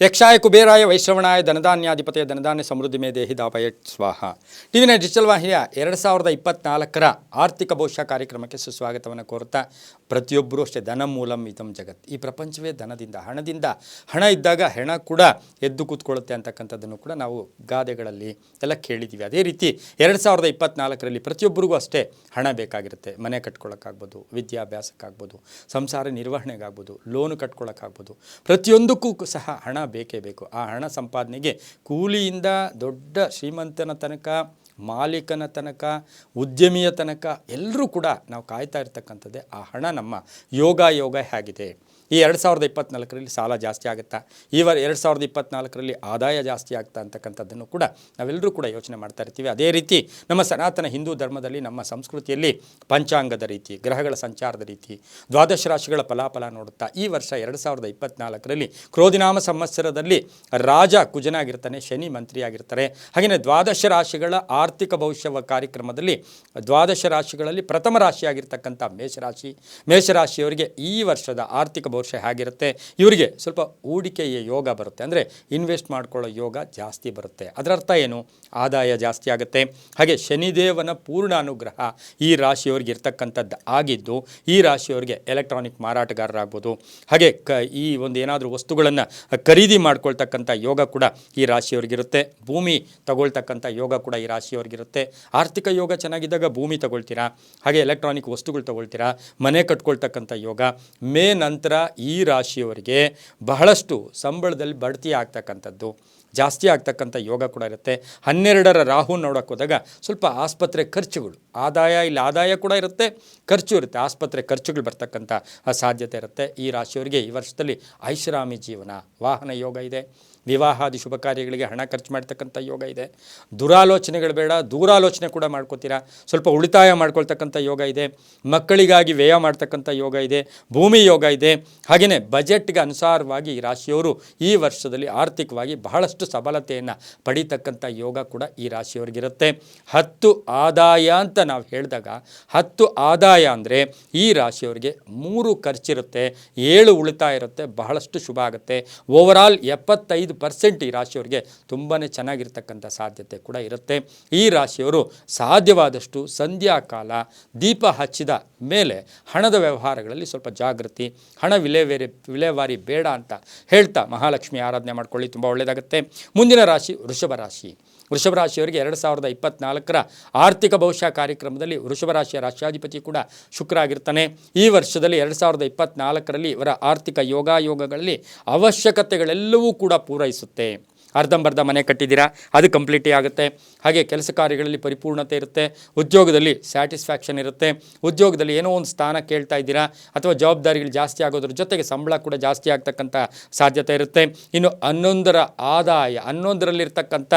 ಯಕ್ಷಾಯ ಕುಬೇರಾಯ ವೈಶ್ರವಣಾಯ ಧನಧಾನ್ಯಾಧಿಪತಿಯ ಧನಧಾನ್ಯ ಸಮೃದ್ಧಿ ಮೇ ದೇಹಿ ದಾಪಯ ಸ್ವಾಹ. ಟಿವಿನ ಡಿಜಿಟಲ್ ವಾಹಿನಿಯ 2024ರ ಆರ್ಥಿಕ ಭವಿಷ್ಯ ಕಾರ್ಯಕ್ರಮಕ್ಕೆ ಸುಸ್ವಾಗತವನ್ನು ಕೋರುತ್ತಾ, ಪ್ರತಿಯೊಬ್ಬರೂ ಅಷ್ಟೇ ಧನ ಮೂಲಂ ಇದಂ ಜಗತ್. ಈ ಪ್ರಪಂಚವೇ ಧನದಿಂದ, ಹಣದಿಂದ. ಹಣ ಇದ್ದಾಗ ಹೆಣ ಕೂಡ ಎದ್ದು ಕೂತ್ಕೊಳ್ಳುತ್ತೆ ಅಂತಕ್ಕಂಥದ್ದನ್ನು ಕೂಡ ನಾವು ಗಾದೆಗಳಲ್ಲಿ ಎಲ್ಲ ಕೇಳಿದ್ದೀವಿ. ಅದೇ ರೀತಿ 2024ರಲ್ಲಿ ಪ್ರತಿಯೊಬ್ಬರಿಗೂ ಅಷ್ಟೇ ಹಣ ಬೇಕಾಗಿರುತ್ತೆ. ಮನೆ ಕಟ್ಕೊಳ್ಳೋಕ್ಕಾಗ್ಬೋದು, ವಿದ್ಯಾಭ್ಯಾಸಕ್ಕಾಗ್ಬೋದು, ಸಂಸಾರ ನಿರ್ವಹಣೆಗಾಗ್ಬೋದು, ಲೋನು ಕಟ್ಕೊಳ್ಳೋಕ್ಕಾಗ್ಬೋದು, ಪ್ರತಿಯೊಂದಕ್ಕೂ ಸಹ ಹಣ ಬೇಕೇ ಬೇಕು. ಆ ಹಣ ಸಂಪಾದನೆಗೆ ಕೂಲಿಯಿಂದ ದೊಡ್ಡ ಶ್ರೀಮಂತನ ತನಕ, ಮಾಲೀಕನ ತನಕ, ಉದ್ಯಮಿಯ ತನಕ ಎಲ್ಲರೂ ಕೂಡ ನಾವು ಕಾಯ್ತಾ ಇರ್ತಕ್ಕಂಥದ್ದೇ ಆ ಹಣ. ನಮ್ಮ ಯೋಗ ಹೇಗಿದೆ. ಈ 2024ರಲ್ಲಿ ಸಾಲ ಜಾಸ್ತಿ ಆಗುತ್ತಾ, 2024ರಲ್ಲಿ ಆದಾಯ ಜಾಸ್ತಿ ಆಗ್ತಾ ಅಂತಕ್ಕಂಥದ್ದನ್ನು ಕೂಡ ನಾವೆಲ್ಲರೂ ಕೂಡ ಯೋಚನೆ ಮಾಡ್ತಾ ಇರ್ತೀವಿ. ಅದೇ ರೀತಿ ನಮ್ಮ ಸನಾತನ ಹಿಂದೂ ಧರ್ಮದಲ್ಲಿ, ನಮ್ಮ ಸಂಸ್ಕೃತಿಯಲ್ಲಿ ಪಂಚಾಂಗದ ರೀತಿ, ಗ್ರಹಗಳ ಸಂಚಾರದ ರೀತಿ, ದ್ವಾದಶ ರಾಶಿಗಳ ಫಲಾಫಲ ನೋಡುತ್ತಾ ಈ ವರ್ಷ 2024ರಲ್ಲಿ ಕ್ರೋಧಿನಾಮ ಸಂವತ್ಸರದಲ್ಲಿ ರಾಜ ಕುಜನಾಗಿರ್ತಾನೆ, ಶನಿ ಮಂತ್ರಿಯಾಗಿರ್ತಾರೆ. ಹಾಗೆಯೇ ದ್ವಾದಶ ರಾಶಿಗಳ ಆರ್ಥಿಕ ಭವಿಷ್ಯ ಕಾರ್ಯಕ್ರಮದಲ್ಲಿ ದ್ವಾದಶ ರಾಶಿಗಳಲ್ಲಿ ಪ್ರಥಮ ರಾಶಿಯಾಗಿರ್ತಕ್ಕಂಥ ಮೇಷರಾಶಿಯವರಿಗೆ ಈ ವರ್ಷದ ಆರ್ಥಿಕ ಭವಿಷ್ಯ ಹೇಗಿರುತ್ತೆ, ಇವರಿಗೆ ಸ್ವಲ್ಪ ಹೂಡಿಕೆಯ ಯೋಗ ಬರುತ್ತೆ. ಅಂದರೆ ಇನ್ವೆಸ್ಟ್ ಮಾಡ್ಕೊಳ್ಳೋ ಯೋಗ ಜಾಸ್ತಿ ಬರುತ್ತೆ. ಅದರರ್ಥ ಏನು? ಆದಾಯ ಜಾಸ್ತಿ ಆಗುತ್ತೆ. ಹಾಗೆ ಶನಿದೇವನ ಪೂರ್ಣ ಅನುಗ್ರಹ ಈ ರಾಶಿಯವರಿಗೆ ಇರ್ತಕ್ಕಂಥದ್ದು ಆಗಿದ್ದು, ಈ ರಾಶಿಯವರಿಗೆ ಎಲೆಕ್ಟ್ರಾನಿಕ್ ಮಾರಾಟಗಾರರಾಗ್ಬೋದು, ಹಾಗೆ ಈ ಒಂದು ಏನಾದರೂ ವಸ್ತುಗಳನ್ನು ಖರೀದಿ ಮಾಡ್ಕೊಳ್ತಕ್ಕಂಥ ಯೋಗ ಕೂಡ ಈ ರಾಶಿಯವರಿಗಿರುತ್ತೆ. ಭೂಮಿ ತಗೊಳ್ತಕ್ಕಂಥ ಯೋಗ ಕೂಡ ಈ ರಾಶಿಯವರಿಗಿರುತ್ತೆ. ಆರ್ಥಿಕ ಯೋಗ ಚೆನ್ನಾಗಿದ್ದಾಗ ಭೂಮಿ ತಗೊಳ್ತೀರಾ, ಹಾಗೆ ಎಲೆಕ್ಟ್ರಾನಿಕ್ ವಸ್ತುಗಳು ತಗೊಳ್ತೀರಾ, ಮನೆ ಕಟ್ಕೊಳ್ತಕ್ಕಂಥ ಯೋಗ. ಮೇ ನಂತರ ಈ ರಾಶಿಯವರಿಗೆ ಬಹಳಷ್ಟು ಸಂಬಳದಲ್ಲಿ ಬಡ್ತಿ ಆಗ್ತಕ್ಕಂಥದ್ದು, ಜಾಸ್ತಿ ಆಗ್ತಕ್ಕಂಥ ಯೋಗ ಕೂಡ ಇರುತ್ತೆ. 12ರ ರಾಹು ನೋಡೋಕೆ ಹೋದಾಗ ಸ್ವಲ್ಪ ಆಸ್ಪತ್ರೆ ಖರ್ಚುಗಳು, ಆದಾಯ ಕೂಡ ಇರುತ್ತೆ, ಖರ್ಚು ಇರುತ್ತೆ, ಆಸ್ಪತ್ರೆ ಖರ್ಚುಗಳು ಬರ್ತಕ್ಕಂಥ ಸಾಧ್ಯತೆ ಇರುತ್ತೆ. ಈ ರಾಶಿಯವರಿಗೆ ಈ ವರ್ಷದಲ್ಲಿ ಐಷಾರಾಮಿ ಜೀವನ, ವಾಹನ ಯೋಗ ಇದೆ. ವಿವಾಹಾದಿ ಶುಭ ಕಾರ್ಯಗಳಿಗೆ ಹಣ ಖರ್ಚು ಮಾಡ್ತಕ್ಕಂಥ ಯೋಗ ಇದೆ. ದುರಾಲೋಚನೆಗಳು ಬೇಡ, ದೂರಾಲೋಚನೆ ಕೂಡ ಮಾಡ್ಕೋತೀರಾ. ಸ್ವಲ್ಪ ಉಳಿತಾಯ ಮಾಡ್ಕೊಳ್ತಕ್ಕಂಥ ಯೋಗ ಇದೆ. ಮಕ್ಕಳಿಗಾಗಿ ವ್ಯಯ ಮಾಡ್ತಕ್ಕಂಥ ಯೋಗ ಇದೆ. ಭೂಮಿ ಯೋಗ ಇದೆ. ಹಾಗೆಯೇ ಬಜೆಟ್ಗೆ ಅನುಸಾರವಾಗಿ ಈ ರಾಶಿಯವರು ಈ ವರ್ಷದಲ್ಲಿ ಆರ್ಥಿಕವಾಗಿ ಬಹಳಷ್ಟು ಸಬಲತೆಯನ್ನು ಪಡೀತಕ್ಕಂಥ ಯೋಗ ಕೂಡ ಈ ರಾಶಿಯವರಿಗಿರುತ್ತೆ. 10 ಆದಾಯ ಅಂತ ನಾವು ಹೇಳಿದಾಗ, 10 ಆದಾಯ ಅಂದರೆ ಈ ರಾಶಿಯವರಿಗೆ 3 ಖರ್ಚಿರುತ್ತೆ, 7 ಉಳಿತಾಯ ಇರುತ್ತೆ. ಬಹಳಷ್ಟು ಶುಭ ಆಗುತ್ತೆ. ಓವರಾಲ್ 75% ಈ ರಾಶಿಯವರಿಗೆ ತುಂಬಾ ಚೆನ್ನಾಗಿರ್ತಕ್ಕಂಥ ಸಾಧ್ಯತೆ ಕೂಡ ಇರುತ್ತೆ. ಈ ರಾಶಿಯವರು ಸಾಧ್ಯವಾದಷ್ಟು ಸಂಧ್ಯಾಕಾಲ ದೀಪ ಹಚ್ಚಿದ ಮೇಲೆ ಹಣದ ವ್ಯವಹಾರಗಳಲ್ಲಿ ಸ್ವಲ್ಪ ಜಾಗೃತಿ, ಹಣ ವಿಲೇವಾರಿ ಬೇಡ ಅಂತ ಹೇಳ್ತಾ ಮಹಾಲಕ್ಷ್ಮಿ ಆರಾಧನೆ ಮಾಡ್ಕೊಳ್ಳಿ, ತುಂಬ ಒಳ್ಳೆಯದಾಗುತ್ತೆ. ಮುಂದಿನ ರಾಶಿ ವೃಷಭ ರಾಶಿ. ವೃಷಭ ರಾಶಿಯವರಿಗೆ 2024ರ ಆರ್ಥಿಕ ಭವಿಷ್ಯ ಕಾರ್ಯಕ್ರಮದಲ್ಲಿ ವೃಷಭ ರಾಶಿಯ ರಾಶ್ಯಾಧಿಪತಿ ಕೂಡ ಶುಕ್ರ ಆಗಿರ್ತಾನೆ. ಈ ವರ್ಷದಲ್ಲಿ 2024ರಲ್ಲಿ ಇವರ ಆರ್ಥಿಕ ಯೋಗಗಳಲ್ಲಿ ಅವಶ್ಯಕತೆಗಳೆಲ್ಲವೂ ಕೂಡ ಪೂರೈಸುತ್ತೆ. ಅರ್ಧಂಬರ್ಧ ಮನೆ ಕಟ್ಟಿದ್ದೀರಾ, ಅದು ಕಂಪ್ಲೀಟೇ ಆಗುತ್ತೆ. ಹಾಗೆ ಕೆಲಸ ಕಾರ್ಯಗಳಲ್ಲಿ ಪರಿಪೂರ್ಣತೆ ಇರುತ್ತೆ. ಉದ್ಯೋಗದಲ್ಲಿ ಸ್ಯಾಟಿಸ್ಫ್ಯಾಕ್ಷನ್ ಇರುತ್ತೆ. ಉದ್ಯೋಗದಲ್ಲಿ ಏನೋ ಒಂದು ಸ್ಥಾನ ಕೇಳ್ತಾ ಇದ್ದೀರಾ, ಅಥವಾ ಜವಾಬ್ದಾರಿಗಳು ಜಾಸ್ತಿ ಆಗೋದ್ರ ಜೊತೆಗೆ ಸಂಬಳ ಕೂಡ ಜಾಸ್ತಿ ಆಗ್ತಕ್ಕಂಥ ಸಾಧ್ಯತೆ ಇರುತ್ತೆ. ಇನ್ನು 11ರ ಆದಾಯ, 11ರಲ್ಲಿರ್ತಕ್ಕಂಥ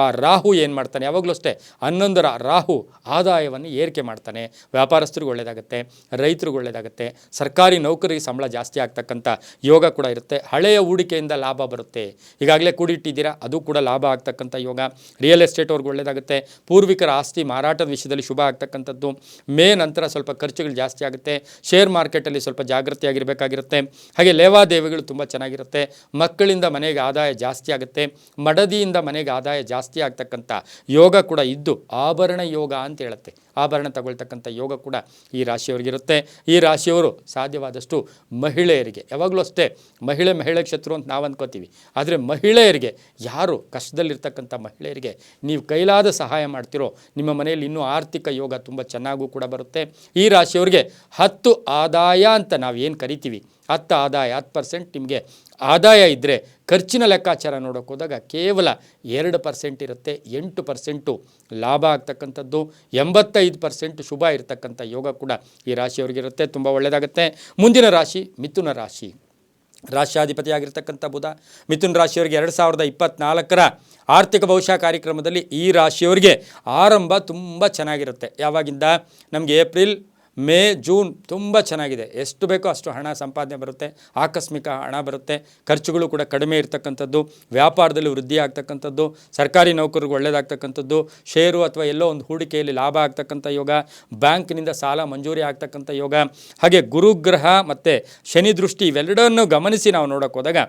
ಆ ರಾಹು ಏನು ಮಾಡ್ತಾನೆ, ಯಾವಾಗಲೂ ಅಷ್ಟೇ 11ರ ರಾಹು ಆದಾಯವನ್ನು ಏರಿಕೆ ಮಾಡ್ತಾನೆ. ವ್ಯಾಪಾರಸ್ಥರಿಗೂ ಒಳ್ಳೆಯದಾಗುತ್ತೆ, ರೈತರಿಗೂ ಒಳ್ಳೆಯದಾಗುತ್ತೆ, ಸರ್ಕಾರಿ ನೌಕರಿಗೆ ಸಂಬಳ ಜಾಸ್ತಿ ಆಗ್ತಕ್ಕಂಥ ಯೋಗ ಕೂಡ ಇರುತ್ತೆ. ಹಳೆಯ ಹೂಡಿಕೆಯಿಂದ ಲಾಭ ಬರುತ್ತೆ. ಈಗಾಗಲೇ ಕೂಡಿಟ್ಟಿದ್ದೀರಾ, ಅದು ಕೂಡ ಲಾಭ ಆಗ್ತಕ್ಕಂಥ ಯೋಗ. ರಿಯಲ್ ಎಸ್ಟೇಟ್ ಅವ್ರಿಗೆ ಒಳ್ಳೆಯದಾಗುತ್ತೆ. ಪೂರ್ವಿಕರ ಆಸ್ತಿ ಮಾರಾಟದ ವಿಷಯದಲ್ಲಿ ಶುಭ ಆಗ್ತಕ್ಕಂಥದ್ದು. ಮೇ ನಂತರ ಸ್ವಲ್ಪ ಖರ್ಚುಗಳು ಜಾಸ್ತಿ ಆಗುತ್ತೆ. ಶೇರ್ ಮಾರ್ಕೆಟಲ್ಲಿ ಸ್ವಲ್ಪ ಜಾಗೃತಿಯಾಗಿರಬೇಕಾಗಿರುತ್ತೆ. ಹಾಗೆ ಲೇವಾದೇವಿಗಳು ತುಂಬ ಚೆನ್ನಾಗಿರುತ್ತೆ. ಮಕ್ಕಳಿಂದ ಮನೆಗೆ ಆದಾಯ ಜಾಸ್ತಿ ಆಗುತ್ತೆ. ಮಡದಿಯಿಂದ ಮನೆಗೆ ಆದಾಯ ಜಾಸ್ತಿ ಆಗ್ತಕ್ಕಂಥ ಯೋಗ ಕೂಡ ಇದ್ದು, ಆಭರಣ ಯೋಗ ಅಂತ ಹೇಳುತ್ತೆ. ಆಭರಣ ತಗೊಳ್ತಕ್ಕಂಥ ಯೋಗ ಕೂಡ ಈ ರಾಶಿಯವರಿಗಿರುತ್ತೆ. ಈ ರಾಶಿಯವರು ಸಾಧ್ಯವಾದಷ್ಟು ಮಹಿಳೆಯರಿಗೆ, ಯಾವಾಗಲೂ ಅಷ್ಟೇ ಮಹಿಳೆ ಶತ್ರು ಅಂತ ನಾವು ಅಂದ್ಕೋತೀವಿ, ಆದರೆ ಮಹಿಳೆಯರಿಗೆ, ಯಾರು ಕಷ್ಟದಲ್ಲಿರ್ತಕ್ಕಂಥ ಮಹಿಳೆಯರಿಗೆ ನೀವು ಕೈಲಾದ ಸಹಾಯ ಮಾಡ್ತಿರೋ, ನಿಮ್ಮ ಮನೆಯಲ್ಲಿ ಇನ್ನೂ ಆರ್ಥಿಕ ಯೋಗ ತುಂಬ ಚೆನ್ನಾಗೂ ಕೂಡ ಬರುತ್ತೆ. ಈ ರಾಶಿಯವರಿಗೆ 10 ಆದಾಯ ಅಂತ ನಾವು ಏನು ಕರಿತೀವಿ, 10 ಆದಾಯ, 10% ನಿಮಗೆ ಆದಾಯ ಇದ್ದರೆ ಖರ್ಚಿನ ಲೆಕ್ಕಾಚಾರ ನೋಡೋಕೆ ಹೋದಾಗ ಕೇವಲ 2% ಇರುತ್ತೆ. 8% ಲಾಭ ಆಗ್ತಕ್ಕಂಥದ್ದು, 85% ಶುಭ ಇರತಕ್ಕಂಥ ಯೋಗ ಕೂಡ ಈ ರಾಶಿಯವರಿಗಿರುತ್ತೆ. ತುಂಬ ಒಳ್ಳೆಯದಾಗುತ್ತೆ. ಮುಂದಿನ ರಾಶಿ ಮಿಥುನ ರಾಶಿ. ರಾಶ್ಯಾಧಿಪತಿಯಾಗಿರ್ತಕ್ಕಂಥ ಬುಧ. ಮಿಥುನ ರಾಶಿಯವರಿಗೆ 2024ರ ಆರ್ಥಿಕ ಭವಿಷ್ಯ ಕಾರ್ಯಕ್ರಮದಲ್ಲಿ ಈ ರಾಶಿಯವರಿಗೆ ಆರಂಭ ತುಂಬ ಚೆನ್ನಾಗಿರುತ್ತೆ. ಯಾವಾಗಿಂದ? ನಮಗೆ ಏಪ್ರಿಲ್, ಮೇ ಜೂನ್ ತುಂಬ ಚೆನ್ನಾಗಿದೆ. ಎಷ್ಟು ಬೇಕೋ ಅಷ್ಟು ಹಣ ಸಂಪಾದನೆ ಬರುತ್ತೆ, ಆಕಸ್ಮಿಕ ಹಣ ಬರುತ್ತೆ, ಖರ್ಚುಗಳು ಕೂಡ ಕಡಿಮೆ ಇರ್ತಕ್ಕಂಥದ್ದು, ವ್ಯಾಪಾರದಲ್ಲಿ ವೃದ್ಧಿ ಆಗ್ತಕ್ಕಂಥದ್ದು, ಸರ್ಕಾರಿ ನೌಕರಿಗೆ ಒಳ್ಳೆಯದಾಗ್ತಕ್ಕಂಥದ್ದು, ಷೇರು ಅಥವಾ ಎಲ್ಲೋ ಒಂದು ಹೂಡಿಕೆಯಲ್ಲಿ ಲಾಭ ಆಗ್ತಕ್ಕಂಥ ಯೋಗ, ಬ್ಯಾಂಕ್ನಿಂದ ಸಾಲ ಮಂಜೂರಿ ಆಗ್ತಕ್ಕಂಥ ಯೋಗ, ಹಾಗೆ ಗುರುಗ್ರಹ ಮತ್ತು ಶನಿ ದೃಷ್ಟಿ ಇವೆರಡನ್ನು ಗಮನಿಸಿ ನಾವು ನೋಡೋಕೆ ಹೋದಾಗ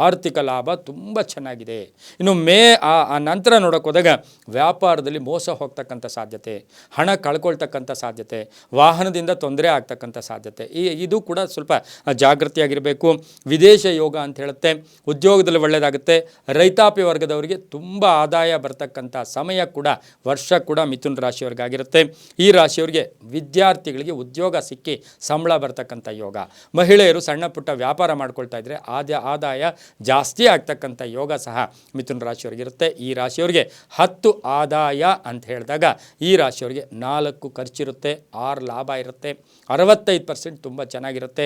ಆರ್ಥಿಕ ಲಾಭ ತುಂಬ ಚೆನ್ನಾಗಿದೆ. ಇನ್ನು ಮೇ ಆ ನಂತರ ನೋಡೋಕೆ ಹೋದಾಗ ವ್ಯಾಪಾರದಲ್ಲಿ ಮೋಸ ಹೋಗ್ತಕ್ಕಂಥ ಸಾಧ್ಯತೆ, ಹಣ ಕಳ್ಕೊಳ್ತಕ್ಕಂಥ ಸಾಧ್ಯತೆ, ವಾಹನದಿಂದ ತೊಂದರೆ ಆಗ್ತಕ್ಕಂಥ ಸಾಧ್ಯತೆ, ಇದು ಕೂಡ ಸ್ವಲ್ಪ ಜಾಗೃತಿಯಾಗಿರಬೇಕು. ವಿದೇಶ ಯೋಗ ಅಂತ ಹೇಳುತ್ತೆ, ಉದ್ಯೋಗದಲ್ಲಿ ಒಳ್ಳೆಯದಾಗುತ್ತೆ. ರೈತಾಪಿ ವರ್ಗದವರಿಗೆ ತುಂಬ ಆದಾಯ ಬರ್ತಕ್ಕಂಥ ಸಮಯ ಕೂಡ ವರ್ಷ ಕೂಡ ಮಿಥುನ ರಾಶಿಯವರಿಗಾಗಿರುತ್ತೆ. ಈ ರಾಶಿಯವರಿಗೆ ವಿದ್ಯಾರ್ಥಿಗಳಿಗೆ ಉದ್ಯೋಗ ಸಿಕ್ಕಿ ಸಂಬಳ ಬರ್ತಕ್ಕಂಥ ಯೋಗ, ಮಹಿಳೆಯರು ಸಣ್ಣ ಪುಟ್ಟ ವ್ಯಾಪಾರ ಮಾಡ್ಕೊಳ್ತಾ ಇದ್ದರೆ ಆದಾಯ ಜಾಸ್ತಿ ಆಗ್ತಕ್ಕಂಥ ಯೋಗ ಸಹ ಮಿಥುನ ರಾಶಿಯವರಿಗಿರುತ್ತೆ. ಈ ರಾಶಿಯವರಿಗೆ 10 ಆದಾಯ ಅಂತ ಹೇಳಿದಾಗ ಈ ರಾಶಿಯವರಿಗೆ 4 ಖರ್ಚಿರುತ್ತೆ, 6 ಲಾಭ ಇರುತ್ತೆ, 65% ತುಂಬ ಚೆನ್ನಾಗಿರುತ್ತೆ,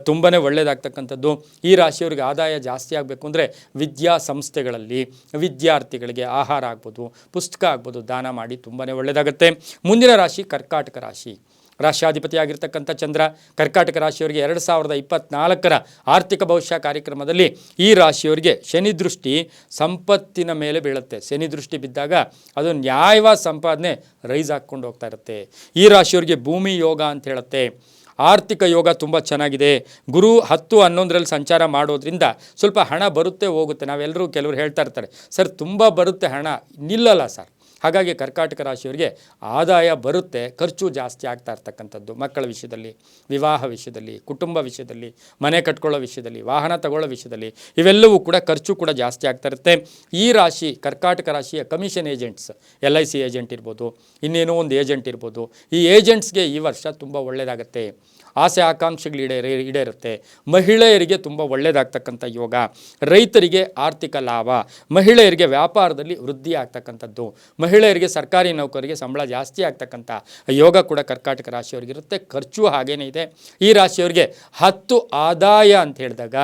ತುಂಬಾ ಒಳ್ಳೆಯದಾಗ್ತಕ್ಕಂಥದ್ದು. ಈ ರಾಶಿಯವರಿಗೆ ಆದಾಯ ಜಾಸ್ತಿ ಆಗಬೇಕು ಅಂದರೆ ವಿದ್ಯಾಸಂಸ್ಥೆಗಳಲ್ಲಿ ವಿದ್ಯಾರ್ಥಿಗಳಿಗೆ ಆಹಾರ ಆಗ್ಬೋದು, ಪುಸ್ತಕ ಆಗ್ಬೋದು, ದಾನ ಮಾಡಿ ತುಂಬಾ ಒಳ್ಳೆಯದಾಗುತ್ತೆ. ಮುಂದಿನ ರಾಶಿ ಕರ್ಕಾಟಕ ರಾಶಿ. ರಾಷ್ಟ್ರಾಧಿಪತಿಯಾಗಿರ್ತಕ್ಕಂಥ ಚಂದ್ರ ಕರ್ಕಾಟಕ ರಾಶಿಯವರಿಗೆ 2024 ಆರ್ಥಿಕ ಭವಿಷ್ಯ ಕಾರ್ಯಕ್ರಮದಲ್ಲಿ ಈ ರಾಶಿಯವರಿಗೆ ಶನಿ ದೃಷ್ಟಿ ಸಂಪತ್ತಿನ ಮೇಲೆ ಬೀಳುತ್ತೆ. ಶನಿ ದೃಷ್ಟಿ ಬಿದ್ದಾಗ ಅದು ನ್ಯಾಯವಾದ ಸಂಪಾದನೆ ರೈಸ್ ಹಾಕ್ಕೊಂಡು ಹೋಗ್ತಾ ಇರುತ್ತೆ. ಈ ರಾಶಿಯವರಿಗೆ ಭೂಮಿ ಯೋಗ ಅಂತ ಹೇಳುತ್ತೆ. ಆರ್ಥಿಕ ಯೋಗ ತುಂಬ ಚೆನ್ನಾಗಿದೆ. ಗುರು 10, 11ರಲ್ಲಿ ಸಂಚಾರ ಮಾಡೋದ್ರಿಂದ ಸ್ವಲ್ಪ ಹಣ ಬರುತ್ತೆ ಹೋಗುತ್ತೆ. ನಾವೆಲ್ಲರೂ ಕೆಲವರು ಹೇಳ್ತಾ ಇರ್ತಾರೆ, ಸರ್ ತುಂಬ ಬರುತ್ತೆ ಹಣ, ನಿಲ್ಲಲ್ಲ ಸರ್. ಹಾಗಾಗಿ ಕರ್ಕಾಟಕ ರಾಶಿಯವರಿಗೆ ಆದಾಯ ಬರುತ್ತೆ, ಖರ್ಚು ಜಾಸ್ತಿ ಆಗ್ತಾ ಇರ್ತಕ್ಕಂಥದ್ದು. ಮಕ್ಕಳ ವಿಷಯದಲ್ಲಿ, ವಿವಾಹ ವಿಷಯದಲ್ಲಿ, ಕುಟುಂಬ ವಿಷಯದಲ್ಲಿ, ಮನೆ ಕಟ್ಕೊಳ್ಳೋ ವಿಷಯದಲ್ಲಿ, ವಾಹನ ತಗೊಳ್ಳೋ ವಿಷಯದಲ್ಲಿ ಇವೆಲ್ಲವೂ ಕೂಡ ಖರ್ಚು ಕೂಡ ಜಾಸ್ತಿ ಆಗ್ತಾ ಇರುತ್ತೆ. ಈ ರಾಶಿ ಕರ್ಕಾಟಕ ರಾಶಿಯ ಕಮಿಷನ್ ಏಜೆಂಟ್ಸ್, LIC ಏಜೆಂಟ್ ಇರ್ಬೋದು, ಇನ್ನೇನೋ ಒಂದು ಏಜೆಂಟ್ ಇರ್ಬೋದು, ಈ ಏಜೆಂಟ್ಸ್ಗೆ ಈ ವರ್ಷ ತುಂಬ ಒಳ್ಳೆಯದಾಗುತ್ತೆ. ಆಸೆ ಆಕಾಂಕ್ಷೆಗಳು ಈಡೇರುತ್ತೆ. ಮಹಿಳೆಯರಿಗೆ ತುಂಬ ಒಳ್ಳೆಯದಾಗ್ತಕ್ಕಂಥ ಯೋಗ, ರೈತರಿಗೆ ಆರ್ಥಿಕ ಲಾಭ, ಮಹಿಳೆಯರಿಗೆ ವ್ಯಾಪಾರದಲ್ಲಿ ವೃದ್ಧಿ ಆಗ್ತಕ್ಕಂಥದ್ದು, ಮಹಿಳೆಯರಿಗೆ ಸರ್ಕಾರಿ ನೌಕರಿಗೆ ಸಂಬಳ ಜಾಸ್ತಿ ಆಗ್ತಕ್ಕಂಥ ಯೋಗ ಕೂಡ ಕರ್ಕಾಟಕ ರಾಶಿಯವರಿಗಿರುತ್ತೆ. ಖರ್ಚು ಹಾಗೇನೇ ಇದೆ. ಈ ರಾಶಿಯವರಿಗೆ 10 ಆದಾಯ ಅಂತ ಹೇಳಿದಾಗ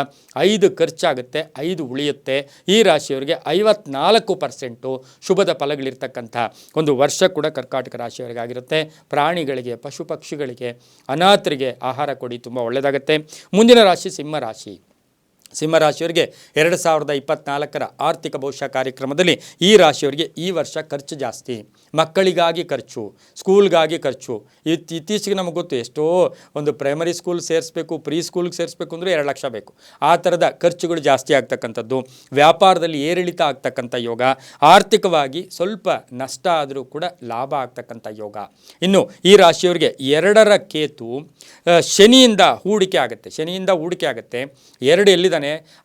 5 ಖರ್ಚಾಗುತ್ತೆ, 5 ಉಳಿಯುತ್ತೆ. ಈ ರಾಶಿಯವರಿಗೆ 54% ಶುಭದ ಫಲಗಳಿರ್ತಕ್ಕಂಥ ಒಂದು ವರ್ಷ ಕೂಡ ಕರ್ಕಾಟಕ ರಾಶಿಯವರಿಗಾಗಿರುತ್ತೆ. ಪ್ರಾಣಿಗಳಿಗೆ, ಪಶು ಪಕ್ಷಿಗಳಿಗೆ, ಅನಾಥರಿಗೆ ಆಹಾರ ಕೊಡಿ, ತುಂಬ ಒಳ್ಳೆಯದಾಗುತ್ತೆ. ಮುಂದಿನ ರಾಶಿ ಸಿಂಹರಾಶಿ. ಸಿಂಹರಾಶಿಯವರಿಗೆ 2024 ಆರ್ಥಿಕ ಭವಿಷ್ಯ ಕಾರ್ಯಕ್ರಮದಲ್ಲಿ ಈ ರಾಶಿಯವರಿಗೆ ಈ ವರ್ಷ ಖರ್ಚು ಜಾಸ್ತಿ. ಮಕ್ಕಳಿಗಾಗಿ ಖರ್ಚು, ಸ್ಕೂಲ್ಗಾಗಿ ಖರ್ಚು. ಇತ್ತೀಚೆಗೆ ನಮಗೆ ಗೊತ್ತು, ಎಷ್ಟೋ ಒಂದು ಪ್ರೈಮರಿ ಸ್ಕೂಲ್ ಸೇರಿಸ್ಬೇಕು, ಪ್ರೀ ಸ್ಕೂಲ್ಗೆ ಸೇರಿಸ್ಬೇಕು ಅಂದರೆ 2 ಲಕ್ಷ ಬೇಕು. ಆ ಥರದ ಖರ್ಚುಗಳು ಜಾಸ್ತಿ ಆಗ್ತಕ್ಕಂಥದ್ದು. ವ್ಯಾಪಾರದಲ್ಲಿ ಏರಿಳಿತ ಆಗ್ತಕ್ಕಂಥ ಯೋಗ, ಆರ್ಥಿಕವಾಗಿ ಸ್ವಲ್ಪ ನಷ್ಟ ಆದರೂ ಕೂಡ ಲಾಭ ಆಗ್ತಕ್ಕಂಥ ಯೋಗ. ಇನ್ನು ಈ ರಾಶಿಯವರಿಗೆ 2ರ ಕೇತು ಶನಿಯಿಂದ ಹೂಡಿಕೆ ಆಗುತ್ತೆ. 2 ಎಲ್ಲಿದೆ?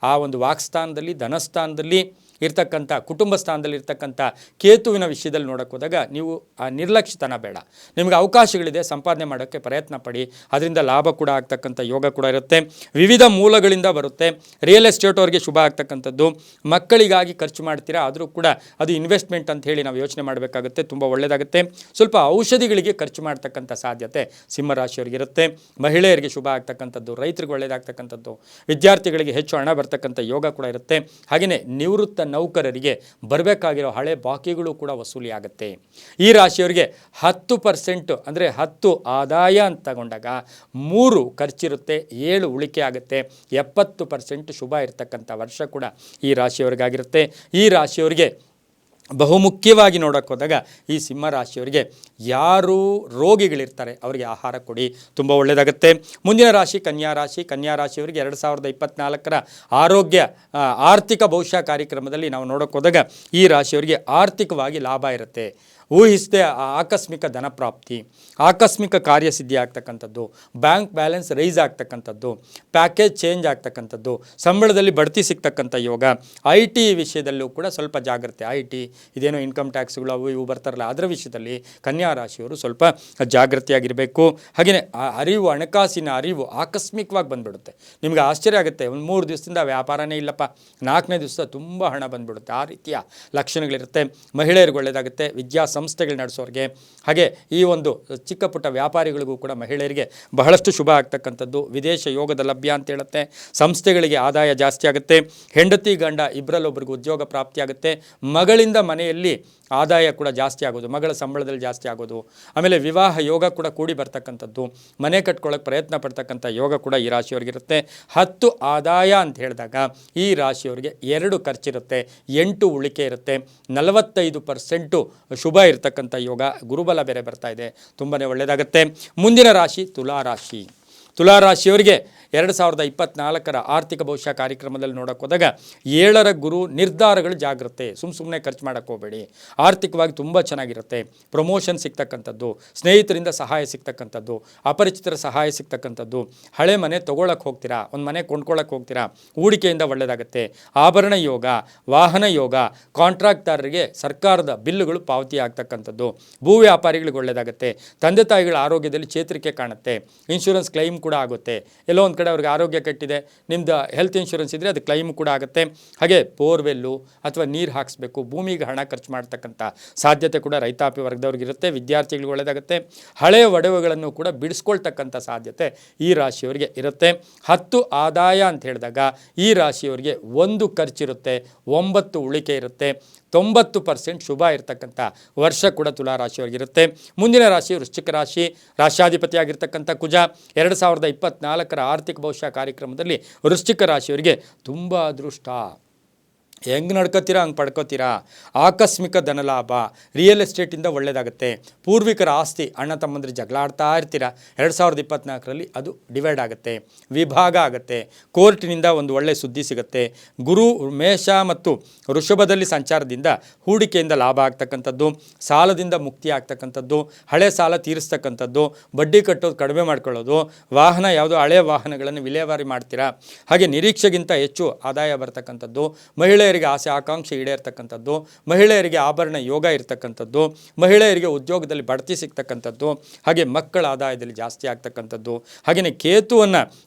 ಆ ಒಂದು ವಾಕ್ಸ್ಥಾನದಲ್ಲಿ, ಧನಸ್ಥಾನದಲ್ಲಿ ಇರ್ತಕ್ಕಂಥ, ಕುಟುಂಬ ಸ್ಥಾನದಲ್ಲಿ ಇರ್ತಕ್ಕಂಥ ಕೇತುವಿನ ವಿಷಯದಲ್ಲಿ ನೋಡೋಕೆ ಹೋದಾಗ ನೀವು ಆ ನಿರ್ಲಕ್ಷ್ಯತನ ಬೇಡ. ನಿಮಗೆ ಅವಕಾಶಗಳಿದೆ, ಸಂಪಾದನೆ ಮಾಡೋಕ್ಕೆ ಪ್ರಯತ್ನ ಪಡಿ, ಅದರಿಂದ ಲಾಭ ಕೂಡ ಆಗ್ತಕ್ಕಂಥ ಯೋಗ ಕೂಡ ಇರುತ್ತೆ. ವಿವಿಧ ಮೂಲಗಳಿಂದ ಬರುತ್ತೆ. ರಿಯಲ್ ಎಸ್ಟೇಟ್ ಅವ್ರಿಗೆ ಶುಭ ಆಗ್ತಕ್ಕಂಥದ್ದು. ಮಕ್ಕಳಿಗಾಗಿ ಖರ್ಚು ಮಾಡ್ತೀರಾ, ಆದರೂ ಕೂಡ ಅದು ಇನ್ವೆಸ್ಟ್ಮೆಂಟ್ ಅಂತ ಹೇಳಿ ನಾವು ಯೋಚನೆ ಮಾಡಬೇಕಾಗುತ್ತೆ, ತುಂಬ ಒಳ್ಳೆಯದಾಗುತ್ತೆ. ಸ್ವಲ್ಪ ಔಷಧಿಗಳಿಗೆ ಖರ್ಚು ಮಾಡ್ತಕ್ಕಂಥ ಸಾಧ್ಯತೆ ಸಿಂಹರಾಶಿಯವರಿಗಿರುತ್ತೆ. ಮಹಿಳೆಯರಿಗೆ ಶುಭ ಆಗ್ತಕ್ಕಂಥದ್ದು, ರೈತರಿಗೆ ಒಳ್ಳೆಯದಾಗ್ತಕ್ಕಂಥದ್ದು, ವಿದ್ಯಾರ್ಥಿಗಳಿಗೆ ಹೆಚ್ಚು ಹಣ ಬರ್ತಕ್ಕಂಥ ಯೋಗ ಕೂಡ ಇರುತ್ತೆ. ಹಾಗೆಯೇ ನಿವೃತ್ತ ನೌಕರರಿಗೆ ಬರಬೇಕಾಗಿರೋ ಹಳೆ ಬಾಕಿಗಳು ಕೂಡ ವಸೂಲಿ ಆಗುತ್ತೆ. ಈ ರಾಶಿಯವರಿಗೆ 10% ಅಂದರೆ 10 ಆದಾಯ ಅಂತ ತಗೊಂಡಾಗ 3 ಖರ್ಚಿರುತ್ತೆ, 7 ಉಳಿಕೆ ಆಗುತ್ತೆ. 70% ಶುಭ ಇರತಕ್ಕಂಥ ವರ್ಷ ಕೂಡ ಈ ರಾಶಿಯವರಿಗಾಗಿರುತ್ತೆ. ಈ ರಾಶಿಯವರಿಗೆ ಬಹುಮುಖ್ಯವಾಗಿ ನೋಡೋಕೆ ಹೋದಾಗ ಈ ಸಿಂಹ ರಾಶಿಯವರಿಗೆ ಯಾರು ರೋಗಿಗಳಿರ್ತಾರೆ ಅವರಿಗೆ ಆಹಾರ ಕೊಡಿ, ತುಂಬ ಒಳ್ಳೆಯದಾಗುತ್ತೆ. ಮುಂದಿನ ರಾಶಿ ಕನ್ಯಾ ರಾಶಿ. ಕನ್ಯಾ ರಾಶಿಯವರಿಗೆ 2024 ಆರ್ಥಿಕ ಭವಿಷ್ಯ ಕಾರ್ಯಕ್ರಮದಲ್ಲಿ ನಾವು ನೋಡೋಕೆ ಹೋದಾಗ ಈ ರಾಶಿಯವರಿಗೆ ಆರ್ಥಿಕವಾಗಿ ಲಾಭ ಇರುತ್ತೆ. ಊಹಿಸದೆ ಆಕಸ್ಮಿಕ ಧನ ಪ್ರಾಪ್ತಿ, ಆಕಸ್ಮಿಕ ಕಾರ್ಯಸಿದ್ಧಿ ಆಗ್ತಕ್ಕಂಥದ್ದು, ಬ್ಯಾಂಕ್ ಬ್ಯಾಲೆನ್ಸ್ ರೈಸ್ ಆಗ್ತಕ್ಕಂಥದ್ದು, ಪ್ಯಾಕೇಜ್ ಚೇಂಜ್ ಆಗ್ತಕ್ಕಂಥದ್ದು, ಸಂಬಳದಲ್ಲಿ ಬಡ್ತಿ ಸಿಗ್ತಕ್ಕಂಥ ಯೋಗ. IT ವಿಷಯದಲ್ಲೂ ಕೂಡ ಸ್ವಲ್ಪ ಜಾಗ್ರತೆ. IT ಇದೇನೋ ಇನ್ಕಮ್ ಟ್ಯಾಕ್ಸ್ಗಳು ಅವು ಇವು ಬರ್ತಾರಲ್ಲ, ಅದರ ವಿಷಯದಲ್ಲಿ ಕನ್ಯಾ ರಾಶಿಯವರು ಸ್ವಲ್ಪ ಜಾಗೃತಿಯಾಗಿರಬೇಕು. ಹಾಗೆಯೇ ಅರಿವು, ಹಣಕಾಸಿನ ಅರಿವು ಆಕಸ್ಮಿಕವಾಗಿ ಬಂದುಬಿಡುತ್ತೆ. ನಿಮಗೆ ಆಶ್ಚರ್ಯ ಆಗುತ್ತೆ, ಒಂದು 3 ದಿವಸದಿಂದ ವ್ಯಾಪಾರನೇ ಇಲ್ಲಪ್ಪ, 4ನೇ ದಿವಸ ತುಂಬ ಹಣ ಬಂದುಬಿಡುತ್ತೆ. ಆ ರೀತಿಯ ಲಕ್ಷಣಗಳಿರುತ್ತೆ. ಮಹಿಳೆಯರಿಗೆ ಒಳ್ಳೆಯದಾಗುತ್ತೆ. ವಿದ್ಯಾಸಂಸ್ಥೆ ಸಂಸ್ಥೆಗಳು ನಡೆಸೋರಿಗೆ, ಹಾಗೆ ಈ ಒಂದು ಚಿಕ್ಕ ಪುಟ್ಟ ವ್ಯಾಪಾರಿಗಳಿಗೂ ಕೂಡ ಮಹಿಳೆಯರಿಗೆ ಬಹಳಷ್ಟು ಶುಭ ಆಗ್ತಕ್ಕಂಥದ್ದು. ವಿದೇಶ ಯೋಗದ ಲಭ್ಯ ಅಂತ ಹೇಳುತ್ತೆ. ಸಂಸ್ಥೆಗಳಿಗೆ ಆದಾಯ ಜಾಸ್ತಿ ಆಗುತ್ತೆ. ಹೆಂಡತಿ ಗಂಡ ಇಬ್ಬರಲ್ಲೊಬ್ಬರಿಗೂ ಉದ್ಯೋಗ ಪ್ರಾಪ್ತಿಯಾಗುತ್ತೆ. ಮಗಳಿಂದ ಮನೆಯಲ್ಲಿ ಆದಾಯ ಕೂಡ ಜಾಸ್ತಿ ಆಗೋದು, ಮಗಳ ಸಂಬಳದಲ್ಲಿ ಜಾಸ್ತಿ ಆಗೋದು. ಆಮೇಲೆ ವಿವಾಹ ಯೋಗ ಕೂಡ ಕೂಡಿ ಬರ್ತಕ್ಕಂಥದ್ದು, ಮನೆ ಕಟ್ಕೊಳ್ಳೋಕೆ ಪ್ರಯತ್ನ ಪಡ್ತಕ್ಕಂಥ ಯೋಗ ಕೂಡ ಈ ರಾಶಿಯವರಿಗಿರುತ್ತೆ. 10 ಆದಾಯ ಅಂತ ಹೇಳಿದಾಗ ಈ ರಾಶಿಯವರಿಗೆ 2 ಖರ್ಚಿರುತ್ತೆ, 8 ಉಳಿಕೆ ಇರುತ್ತೆ, 45% ಶುಭ ಇರತಕ್ಕಂಥ ಯೋಗ. ಗುರುಬಲ ಬೇರೆ ಬರ್ತಾ ಇದೆ, ತುಂಬಾ ಒಳ್ಳೆಯದಾಗುತ್ತೆ. ಮುಂದಿನ ರಾಶಿ ತುಲಾರಾಶಿ. ತುಲಾರಾಶಿಯವರಿಗೆ 2024 ಆರ್ಥಿಕ ಭವಿಷ್ಯ ಕಾರ್ಯಕ್ರಮದಲ್ಲಿ ನೋಡೋಕೆ ಹೋದಾಗ 7ರ ಗುರು ನಿರ್ಧಾರಗಳು ಜಾಗ್ರತೆ. ಸುಮ್ಮನೆ ಖರ್ಚು ಮಾಡೋಕ್ಕೆ ಹೋಗಬೇಡಿ. ಆರ್ಥಿಕವಾಗಿ ತುಂಬ ಚೆನ್ನಾಗಿರುತ್ತೆ. ಪ್ರಮೋಷನ್ ಸಿಗ್ತಕ್ಕಂಥದ್ದು, ಸ್ನೇಹಿತರಿಂದ ಸಹಾಯ ಸಿಗ್ತಕ್ಕಂಥದ್ದು, ಅಪರಿಚಿತರ ಸಹಾಯ ಸಿಗ್ತಕ್ಕಂಥದ್ದು. ಹಳೆ ಮನೆ ತೊಗೊಳಕ್ಕೆ ಹೋಗ್ತೀರಾ, ಒಂದು ಮನೆ ಕೊಂಡ್ಕೊಳ್ಳೋಕೆ ಹೋಗ್ತೀರಾ, ಹೂಡಿಕೆಯಿಂದ ಒಳ್ಳೆಯದಾಗುತ್ತೆ. ಆಭರಣ ಯೋಗ, ವಾಹನ ಯೋಗ, ಕಾಂಟ್ರಾಕ್ಟ್ದಾರರಿಗೆ ಸರ್ಕಾರದ ಬಿಲ್ಲುಗಳು ಪಾವತಿ ಆಗ್ತಕ್ಕಂಥದ್ದು. ಭೂ ವ್ಯಾಪಾರಿಗಳಿಗೆ ಒಳ್ಳೆಯದಾಗುತ್ತೆ. ತಂದೆ ತಾಯಿಗಳ ಆರೋಗ್ಯದಲ್ಲಿ ಚೇತರಿಕೆ ಕಾಣುತ್ತೆ. ಇನ್ಶೂರೆನ್ಸ್ ಕ್ಲೈಮ್ ಕೂಡ ಆಗುತ್ತೆ. ಎಲ್ಲೋ ಒಂದು ಕಡೆ ಅವ್ರಿಗೆ ಆರೋಗ್ಯ ಕೆಟ್ಟಿದೆ, ನಿಮ್ಮದು ಹೆಲ್ತ್ ಇನ್ಶೂರೆನ್ಸ್ ಇದ್ದರೆ ಅದು ಕ್ಲೈಮ್ ಕೂಡ ಆಗುತ್ತೆ. ಹಾಗೆ ಬೋರ್ವೆಲ್ಲು ಅಥವಾ ನೀರು ಹಾಕಿಸ್ಬೇಕು, ಭೂಮಿಗೆ ಹಣ ಖರ್ಚು ಮಾಡ್ತಕ್ಕಂಥ ಸಾಧ್ಯತೆ ಕೂಡ ರೈತಾಪಿ ವರ್ಗದವ್ರಿಗಿರುತ್ತೆ. ವಿದ್ಯಾರ್ಥಿಗಳಿಗೆ ಒಳ್ಳೆಯದಾಗುತ್ತೆ. ಹಳೆಯ ಒಡವೆಗಳನ್ನು ಕೂಡ ಬಿಡಿಸ್ಕೊಳ್ತಕ್ಕಂಥ ಸಾಧ್ಯತೆ ಈ ರಾಶಿಯವರಿಗೆ ಇರುತ್ತೆ. 10 ಆದಾಯ ಅಂತ ಹೇಳಿದಾಗ ಈ ರಾಶಿಯವರಿಗೆ 1 ಖರ್ಚಿರುತ್ತೆ, 9 ಉಳಿಕೆ ಇರುತ್ತೆ. 90% ಶುಭ ಇರತಕ್ಕಂಥ ವರ್ಷ ಕೂಡ ತುಲಾರಾಶಿಯವರಿಗಿರುತ್ತೆ. ಮುಂದಿನ ರಾಶಿ ವೃಶ್ಚಿಕ ರಾಶಿ. ರಾಶ್ಯಾಧಿಪತಿಯಾಗಿರ್ತಕ್ಕಂಥ ಕುಜ 2024 ಆರ್ಥಿಕ ಭವಿಷ್ಯ ಕಾರ್ಯಕ್ರಮದಲ್ಲಿ ವೃಶ್ಚಿಕ ರಾಶಿಯವರಿಗೆ ತುಂಬ ಅದೃಷ್ಟ. ಹೆಂಗೆ ನಡ್ಕೋತೀರಾ ಹಂಗೆ ಪಡ್ಕೋತೀರಾ. ಆಕಸ್ಮಿಕ ಧನಲಾಭ, ರಿಯಲ್ ಎಸ್ಟೇಟಿಂದ ಒಳ್ಳೆಯದಾಗುತ್ತೆ. ಪೂರ್ವಿಕರ ಆಸ್ತಿ, ಅಣ್ಣ ತಮ್ಮಂದ್ರೆ ಜಗಳ ಆಡ್ತಾ ಇರ್ತೀರ, 2024ರಲ್ಲಿ ಅದು ಡಿವೈಡ್ ಆಗುತ್ತೆ, ವಿಭಾಗ ಆಗುತ್ತೆ. ಕೋರ್ಟಿನಿಂದ ಒಂದು ಒಳ್ಳೆಯ ಸುದ್ದಿ ಸಿಗುತ್ತೆ. ಗುರು ಮೇಷ ಮತ್ತು ವೃಷಭದಲ್ಲಿ ಸಂಚಾರದಿಂದ ಹೂಡಿಕೆಯಿಂದ ಲಾಭ ಆಗ್ತಕ್ಕಂಥದ್ದು, ಸಾಲದಿಂದ ಮುಕ್ತಿ ಆಗ್ತಕ್ಕಂಥದ್ದು, ಹಳೆ ಸಾಲ ತೀರಿಸ್ತಕ್ಕಂಥದ್ದು, ಬಡ್ಡಿ ಕಟ್ಟೋದು ಕಡಿಮೆ ಮಾಡ್ಕೊಳ್ಳೋದು, ವಾಹನ ಯಾವುದೋ ಹಳೆಯ ವಾಹನಗಳನ್ನು ವಿಲೇವಾರಿ ಮಾಡ್ತೀರಾ. ಹಾಗೆ ನಿರೀಕ್ಷೆಗಿಂತ ಹೆಚ್ಚು ಆದಾಯ ಬರ್ತಕ್ಕಂಥದ್ದು. ಮಹಿಳೆಯರಿಗೆ ಆಸೆ ಆಕಾಂಕ್ಷೆ ಈಡೇರ್ತಕ್ಕಂಥದ್ದು, ಮಹಿಳೆಯರಿಗೆ ಆಭರಣ ಯೋಗ ಇರ್ತಕ್ಕಂಥದ್ದು, ಮಹಿಳೆಯರಿಗೆ ಉದ್ಯೋಗದಲ್ಲಿ ಬಡ್ತಿ ಸಿಗ್ತಕ್ಕಂಥದ್ದು, ಹಾಗೆ ಮಕ್ಕಳ ಆದಾಯದಲ್ಲಿ ಜಾಸ್ತಿ ಆಗ್ತಕ್ಕಂಥದ್ದು. ಹಾಗೆಯೇ ಕೇತುವನ್ನು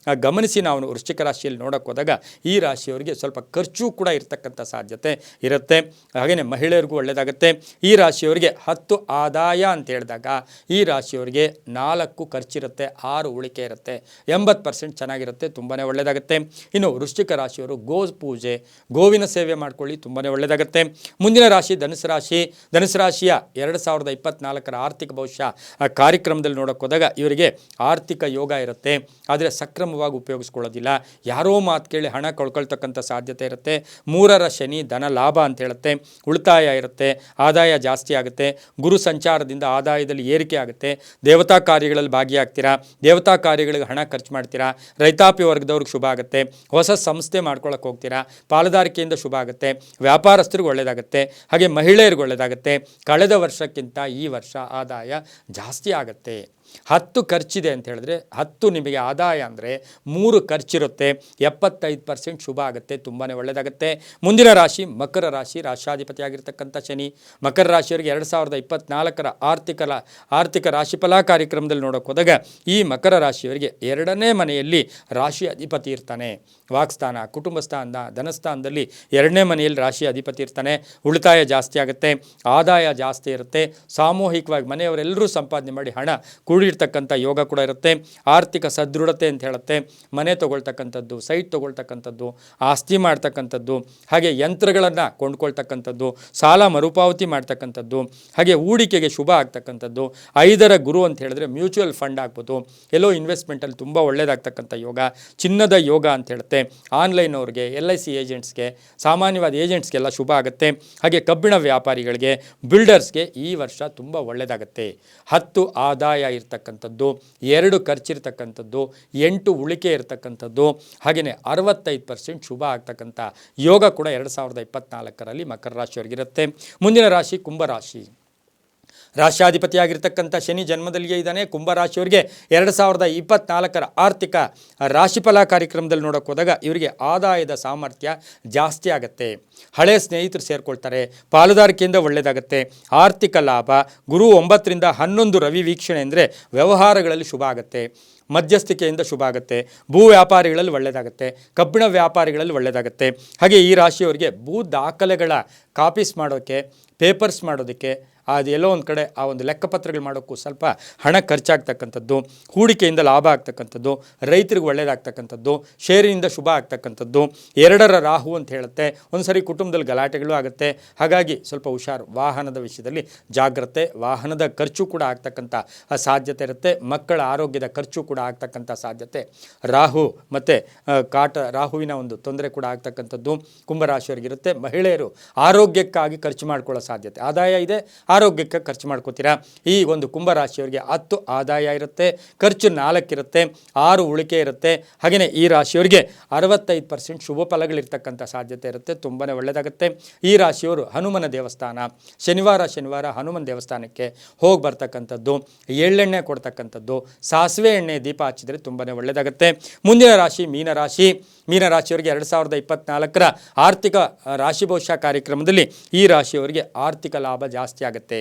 ಗಮನಿಸಿ ನಾವು ವೃಶ್ಚಿಕ ರಾಶಿಯಲ್ಲಿ ನೋಡೋಕೆ ಹೋದಾಗ ಈ ರಾಶಿಯವರಿಗೆ ಸ್ವಲ್ಪ ಖರ್ಚು ಕೂಡ ಇರ್ತಕ್ಕಂಥ ಸಾಧ್ಯತೆ ಇರುತ್ತೆ. ಹಾಗೆಯೇ ಮಹಿಳೆಯರಿಗೂ ಒಳ್ಳೆಯದಾಗುತ್ತೆ. ಈ ರಾಶಿಯವರಿಗೆ 10 ಆದಾಯ ಅಂತ ಹೇಳಿದಾಗ ಈ ರಾಶಿಯವರಿಗೆ 4 ಖರ್ಚಿರುತ್ತೆ, 6 ಉಳಿಕೆ ಇರುತ್ತೆ. 80% ಚೆನ್ನಾಗಿರುತ್ತೆ, ತುಂಬಾ ಒಳ್ಳೆಯದಾಗುತ್ತೆ. ಇನ್ನು ವೃಶ್ಚಿಕ ರಾಶಿಯವರು ಗೋ ಪೂಜೆ, ಗೋವಿನ ಸೇವೆ ಮಾಡ್ಕೊಳ್ಳಿ, ತುಂಬಾ ಒಳ್ಳೆಯದಾಗುತ್ತೆ. ಮುಂದಿನ ರಾಶಿ ಧನುಸು ರಾಶಿ. ಧನುಸು ರಾಶಿಯ 2024 ಆರ್ಥಿಕ ಭವಿಷ್ಯ ಕಾರ್ಯಕ್ರಮದಲ್ಲಿ ನೋಡೋಕೆ ಹೋದಾಗ ಇವರಿಗೆ ಆರ್ಥಿಕ ಯೋಗ ಇರುತ್ತೆ, ಆದರೆ ಸಕ್ರಮವಾಗಿ ಉಪಯೋಗಿಸ್ಕೊಳ್ಳೋದಿಲ್ಲ. ಯಾರೋ ಮಾತು ಕೇಳಿ ಹಣ ಕಳ್ಕೊಳ್ತಕ್ಕಂಥ ಸಾಧ್ಯತೆ ಇರುತ್ತೆ. 3ರ ಶನಿ ಧನ ಲಾಭ ಅಂತ ಹೇಳುತ್ತೆ. ಉಳಿತಾಯ ಇರುತ್ತೆ, ಆದಾಯ ಜಾಸ್ತಿ ಆಗುತ್ತೆ. ಗುರು ಸಂಚಾರದಿಂದ ಆದಾಯದಲ್ಲಿ ಏರಿಕೆ ಆಗುತ್ತೆ. ದೇವತಾ ಕಾರ್ಯಗಳಲ್ಲಿ ಭಾಗಿಯಾಗ್ತೀರಾ, ದೇವತಾ ಕಾರ್ಯಗಳಿಗೆ ಹಣ ಖರ್ಚು ಮಾಡ್ತೀರಾ. ರೈತಾಪಿ ವರ್ಗದವ್ರಿಗೆ ಶುಭ ಆಗುತ್ತೆ. ಹೊಸ ಸಂಸ್ಥೆ ಮಾಡ್ಕೊಳ್ಳೋಕೆ ಹೋಗ್ತೀರಾ, ಪಾಲುದಾರಿಕೆಯಿಂದ ಶುಭ ಆಗುತ್ತೆ. ವ್ಯಾಪಾರಸ್ಥರಿಗೂ ಒಳ್ಳೆಯದಾಗುತ್ತೆ. ಹಾಗೆ ಮಹಿಳೆಯರಿಗೂ ಒಳ್ಳೆಯದಾಗುತ್ತೆ. ಕಳೆದ ವರ್ಷಕ್ಕಿಂತ ಈ ವರ್ಷ ಆದಾಯ ಜಾಸ್ತಿ ಆಗುತ್ತೆ. 10 ಖರ್ಚಿದೆ ಅಂತ ಹೇಳಿದ್ರೆ 10 ನಿಮಗೆ ಆದಾಯ ಅಂದರೆ 3 ಖರ್ಚಿರುತ್ತೆ. 75% ಶುಭ ಆಗುತ್ತೆ, ತುಂಬಾ ಒಳ್ಳೆಯದಾಗುತ್ತೆ. ಮುಂದಿನ ರಾಶಿ ಮಕರ ರಾಶಿ. ರಾಶ್ಯಾಧಿಪತಿಯಾಗಿರ್ತಕ್ಕಂಥ ಶನಿ. ಮಕರ ರಾಶಿಯವರಿಗೆ 2024 ಆರ್ಥಿಕ ರಾಶಿಫಲ ಕಾರ್ಯಕ್ರಮದಲ್ಲಿ ನೋಡೋಕೆ ಹೋದಾಗ ಈ ಮಕರ ರಾಶಿಯವರಿಗೆ 2ನೇ ಮನೆಯಲ್ಲಿ ರಾಶಿ ಅಧಿಪತಿ ಇರ್ತಾನೆ. ವಾಕ್ಸ್ಥಾನ, ಕುಟುಂಬ ಸ್ಥಾನ, ಧನಸ್ಥಾನದಲ್ಲಿ 2ನೇ ಮನೆಯಲ್ಲಿ ರಾಶಿ ಅಧಿಪತಿ ಇರ್ತಾನೆ. ಉಳಿತಾಯ ಜಾಸ್ತಿ ಆಗುತ್ತೆ, ಆದಾಯ ಜಾಸ್ತಿ ಇರುತ್ತೆ. ಸಾಮೂಹಿಕವಾಗಿ ಮನೆಯವರೆಲ್ಲರೂ ಸಂಪಾದನೆ ಮಾಡಿ ಹಣ ಕೂಡಿರ್ತಕ್ಕಂಥ ಯೋಗ ಕೂಡ ಇರುತ್ತೆ. ಆರ್ಥಿಕ ಸದೃಢತೆ ಅಂತ ಹೇಳುತ್ತೆ. ಮನೆ ತೊಗೊಳ್ತಕ್ಕಂಥದ್ದು, ಸೈಟ್ ತೊಗೊಳ್ತಕ್ಕಂಥದ್ದು, ಆಸ್ತಿ ಮಾಡ್ತಕ್ಕಂಥದ್ದು, ಹಾಗೆ ಯಂತ್ರಗಳನ್ನು ಕೊಂಡ್ಕೊಳ್ತಕ್ಕಂಥದ್ದು, ಸಾಲ ಮರುಪಾವತಿ ಮಾಡ್ತಕ್ಕಂಥದ್ದು, ಹಾಗೆ ಹೂಡಿಕೆಗೆ ಶುಭ ಆಗ್ತಕ್ಕಂಥದ್ದು. 5ರ ಗುರು ಅಂತ ಹೇಳಿದ್ರೆ ಮ್ಯೂಚುವಲ್ ಫಂಡ್ ಆಗ್ಬೋದು, ಎಲ್ಲೋ ಇನ್ವೆಸ್ಟ್ಮೆಂಟಲ್ಲಿ ತುಂಬ ಒಳ್ಳೆಯದಾಗ್ತಕ್ಕಂಥ ಯೋಗ. ಚಿನ್ನದ ಯೋಗ ಅಂತ ಹೇಳುತ್ತೆ. ಆನ್ಲೈನ್ ಅವ್ರಿಗೆ, LIC ಏಜೆಂಟ್ಸ್ಗೆ, ಸಾಮಾನ್ಯವಾದ ಏಜೆಂಟ್ಸ್ಗೆಲ್ಲ ಶುಭ ಆಗುತ್ತೆ. ಹಾಗೆ ಕಬ್ಬಿಣ ವ್ಯಾಪಾರಿಗಳಿಗೆ, ಬಿಲ್ಡರ್ಸ್ಗೆ ಈ ವರ್ಷ ತುಂಬ ಒಳ್ಳೆಯದಾಗುತ್ತೆ. 10 ಆದಾಯ ಇರ್ತಕ್ಕಂಥದ್ದು, 2 ಖರ್ಚಿರ್ತಕ್ಕಂಥದ್ದು, 8 ಉಳಿಕೆ ಇರ್ತಕ್ಕಂಥದ್ದು, ಹಾಗೆಯೇ 65% ಶುಭ ಆಗ್ತಕ್ಕಂಥ ಯೋಗ ಕೂಡ 2024ರಲ್ಲಿ ಮಕರ ರಾಶಿಯವರಿಗಿರುತ್ತೆ. ಮುಂದಿನ ರಾಶಿ ಕುಂಭರಾಶಿ. ರಾಶ್ಯಾಧಿಪತಿಯಾಗಿರ್ತಕ್ಕಂಥ ಶನಿ ಜನ್ಮದಲ್ಲಿಯೇ ಇದ್ದಾನೆ. ಕುಂಭರಾಶಿಯವರಿಗೆ 2024 ಆರ್ಥಿಕ ರಾಶಿಫಲ ಕಾರ್ಯಕ್ರಮದಲ್ಲಿ ನೋಡೋಕೆ ಹೋದಾಗ ಇವರಿಗೆ ಆದಾಯದ ಸಾಮರ್ಥ್ಯ ಜಾಸ್ತಿ ಆಗುತ್ತೆ. ಹಳೆ ಸ್ನೇಹಿತರು ಸೇರ್ಕೊಳ್ತಾರೆ, ಪಾಲುದಾರಿಕೆಯಿಂದ ಒಳ್ಳೆಯದಾಗುತ್ತೆ. ಆರ್ಥಿಕ ಲಾಭ. ಗುರು 9ರಿಂದ 11 ರವಿ ವೀಕ್ಷಣೆ ಅಂದರೆ ವ್ಯವಹಾರಗಳಲ್ಲಿ ಶುಭ ಆಗುತ್ತೆ. ಮಧ್ಯಸ್ಥಿಕೆಯಿಂದ ಶುಭ ಆಗುತ್ತೆ. ಭೂ ವ್ಯಾಪಾರಿಗಳಲ್ಲಿ ಒಳ್ಳೆಯದಾಗುತ್ತೆ. ಕಬ್ಬಿಣ ವ್ಯಾಪಾರಿಗಳಲ್ಲಿ ಒಳ್ಳೆಯದಾಗುತ್ತೆ. ಹಾಗೆ ಈ ರಾಶಿಯವರಿಗೆ ಭೂ ದಾಖಲೆಗಳ ಕಾಪೀಸ್ ಮಾಡೋಕ್ಕೆ, ಪೇಪರ್ಸ್ ಮಾಡೋದಕ್ಕೆ, ಅದು ಎಲ್ಲೋ ಒಂದು ಕಡೆ ಆ ಒಂದು ಲೆಕ್ಕಪತ್ರಗಳು ಮಾಡೋಕ್ಕೂ ಸ್ವಲ್ಪ ಹಣ ಖರ್ಚಾಗ್ತಕ್ಕಂಥದ್ದು, ಹೂಡಿಕೆಯಿಂದ ಲಾಭ ಆಗ್ತಕ್ಕಂಥದ್ದು, ರೈತರಿಗೆ ಒಳ್ಳೆಯದಾಗ್ತಕ್ಕಂಥದ್ದು, ಶೇರಿನಿಂದ ಶುಭ ಆಗ್ತಕ್ಕಂಥದ್ದು, 2ರ ರಾಹು ಅಂತ ಹೇಳುತ್ತೆ. ಒಂದು ಸರಿ ಕುಟುಂಬದಲ್ಲಿ ಗಲಾಟೆಗಳು ಆಗುತ್ತೆ. ಹಾಗಾಗಿ ಸ್ವಲ್ಪ ಹುಷಾರು, ವಾಹನದ ವಿಷಯದಲ್ಲಿ ಜಾಗ್ರತೆ, ವಾಹನದ ಖರ್ಚು ಕೂಡ ಆಗ್ತಕ್ಕಂಥ ಸಾಧ್ಯತೆ ಇರುತ್ತೆ. ಮಕ್ಕಳ ಆರೋಗ್ಯದ ಖರ್ಚು ಕೂಡ ಆಗ್ತಕ್ಕಂಥ ಸಾಧ್ಯತೆ ರಾಹು ಮತ್ತು ರಾಹುವಿನ ಒಂದು ತೊಂದರೆ ಕೂಡ ಆಗ್ತಕ್ಕಂಥದ್ದು ಕುಂಭರಾಶಿಯವರಿಗಿರುತ್ತೆ. ಮಹಿಳೆಯರು ಆರೋಗ್ಯಕ್ಕಾಗಿ ಖರ್ಚು ಮಾಡ್ಕೊಳ್ಳೋ ಸಾಧ್ಯತೆ, ಆದಾಯ ಇದೆ, ಆರೋಗ್ಯಕ್ಕೆ ಖರ್ಚು ಮಾಡ್ಕೋತೀರಾ. ಈ ಒಂದು ಕುಂಭರಾಶಿಯವರಿಗೆ 10 ಆದಾಯ ಇರುತ್ತೆ, ಖರ್ಚು 4 ಇರುತ್ತೆ, 6 ಉಳಿಕೆ ಇರುತ್ತೆ. ಹಾಗೆಯೇ ಈ ರಾಶಿಯವರಿಗೆ 65% ಶುಭ ಫಲಗಳಿರ್ತಕ್ಕಂಥ ಸಾಧ್ಯತೆ ಇರುತ್ತೆ. ತುಂಬಾ ಒಳ್ಳೆಯದಾಗುತ್ತೆ. ಈ ರಾಶಿಯವರು ಹನುಮನ ದೇವಸ್ಥಾನ, ಶನಿವಾರ ಹನುಮನ ದೇವಸ್ಥಾನಕ್ಕೆ ಹೋಗಿ ಬರ್ತಕ್ಕಂಥದ್ದು, ಎಳ್ಳೆಣ್ಣೆ ಕೊಡ್ತಕ್ಕಂಥದ್ದು, ಸಾಸಿವೆ ಎಣ್ಣೆ ದೀಪ ಹಚ್ಚಿದರೆ ತುಂಬಾ ಒಳ್ಳೆಯದಾಗುತ್ತೆ. ಮುಂದಿನ ರಾಶಿ ಮೀನರಾಶಿಯವರಿಗೆ 2024ರ ಆರ್ಥಿಕ ರಾಶಿ ಭವಿಷ್ಯ ಕಾರ್ಯಕ್ರಮದಲ್ಲಿ ಈ ರಾಶಿಯವರಿಗೆ ಆರ್ಥಿಕ ಲಾಭ ಜಾಸ್ತಿ ಆಗುತ್ತೆ,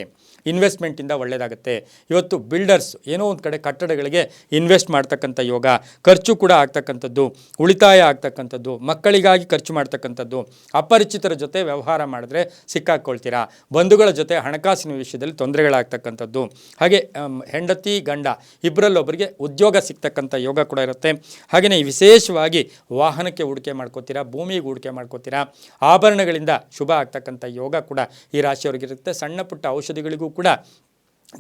ಇನ್ವೆಸ್ಟ್ಮೆಂಟಿಂದ ಒಳ್ಳೆಯದಾಗುತ್ತೆ. ಇವತ್ತು ಬಿಲ್ಡರ್ಸ್ ಏನೋ ಒಂದು ಕಡೆ ಕಟ್ಟಡಗಳಿಗೆ ಇನ್ವೆಸ್ಟ್ ಮಾಡ್ತಕ್ಕಂಥ ಯೋಗ, ಖರ್ಚು ಕೂಡ ಆಗ್ತಕ್ಕಂಥದ್ದು, ಉಳಿತಾಯ ಆಗ್ತಕ್ಕಂಥದ್ದು, ಮಕ್ಕಳಿಗಾಗಿ ಖರ್ಚು ಮಾಡ್ತಕ್ಕಂಥದ್ದು, ಅಪರಿಚಿತರ ಜೊತೆ ವ್ಯವಹಾರ ಮಾಡಿದ್ರೆ ಸಿಕ್ಕಾಕೊಳ್ತೀರಾ, ಬಂಧುಗಳ ಜೊತೆ ಹಣಕಾಸಿನ ವಿಷಯದಲ್ಲಿ ತೊಂದರೆಗಳಾಗ್ತಕ್ಕಂಥದ್ದು, ಹಾಗೆ ಹೆಂಡತಿ ಗಂಡ ಇಬ್ಬರಲ್ಲೊಬ್ಬರಿಗೆ ಉದ್ಯೋಗ ಸಿಗ್ತಕ್ಕಂಥ ಯೋಗ ಕೂಡ ಇರುತ್ತೆ. ಹಾಗೆಯೇ ವಿಶೇಷವಾಗಿ ವಾಹನಕ್ಕೆ ಹೂಡಿಕೆ ಮಾಡ್ಕೋತೀರಾ, ಭೂಮಿಗೆ ಹೂಡಿಕೆ ಮಾಡ್ಕೋತೀರಾ, ಆಭರಣಗಳಿಂದ ಶುಭ ಆಗ್ತಕ್ಕಂಥ ಯೋಗ ಕೂಡ ಈ ರಾಶಿಯವರಿಗಿರುತ್ತೆ. ಸಣ್ಣ ಪುಟ್ಟ ಔಷಧಿಗಳಿಗೂ ಕೂಡ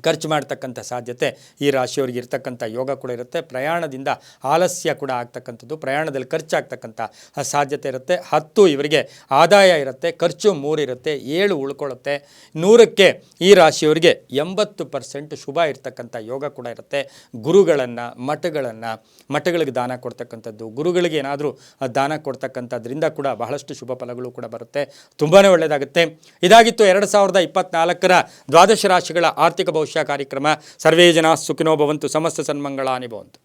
ಖರ್ಚು ಮಾಡ್ತಕ್ಕಂಥ ಸಾಧ್ಯತೆ ಈ ರಾಶಿಯವರಿಗೆ ಇರ್ತಕ್ಕಂಥ ಯೋಗ ಕೂಡ ಇರುತ್ತೆ. ಪ್ರಯಾಣದಿಂದ ಆಲಸ್ಯ ಕೂಡ ಆಗ್ತಕ್ಕಂಥದ್ದು, ಪ್ರಯಾಣದಲ್ಲಿ ಖರ್ಚಾಗ್ತಕ್ಕಂಥ ಸಾಧ್ಯತೆ ಇರುತ್ತೆ. 10 ಇವರಿಗೆ ಆದಾಯ ಇರುತ್ತೆ, ಖರ್ಚು 3 ಇರುತ್ತೆ, 7 ಉಳ್ಕೊಳ್ಳುತ್ತೆ. 100ಕ್ಕೆ ಈ ರಾಶಿಯವರಿಗೆ 80% ಶುಭ ಇರ್ತಕ್ಕಂಥ ಯೋಗ ಕೂಡ ಇರುತ್ತೆ. ಗುರುಗಳನ್ನು ಮಠಗಳಿಗೆ ದಾನ ಕೊಡ್ತಕ್ಕಂಥದ್ದು, ಗುರುಗಳಿಗೆ ಏನಾದರೂ ದಾನ ಕೊಡ್ತಕ್ಕಂಥದ್ರಿಂದ ಕೂಡ ಬಹಳಷ್ಟು ಶುಭ ಫಲಗಳು ಕೂಡ ಬರುತ್ತೆ. ತುಂಬಾ ಒಳ್ಳೆಯದಾಗುತ್ತೆ. ಇದಾಗಿತ್ತು 2024ರ ದ್ವಾದಶ ರಾಶಿಗಳ ಆರ್ಥಿಕ ಭವಿಷ್ಯ ಕಾರ್ಯಕ್ರಮ. ಸರ್ವೇ ಜನ ಸುಖಿನೋ ಭವಂತು, ಸಮಸ್ತ ಸನ್ಮಂಗಳಾನಿ ಭವಂತು.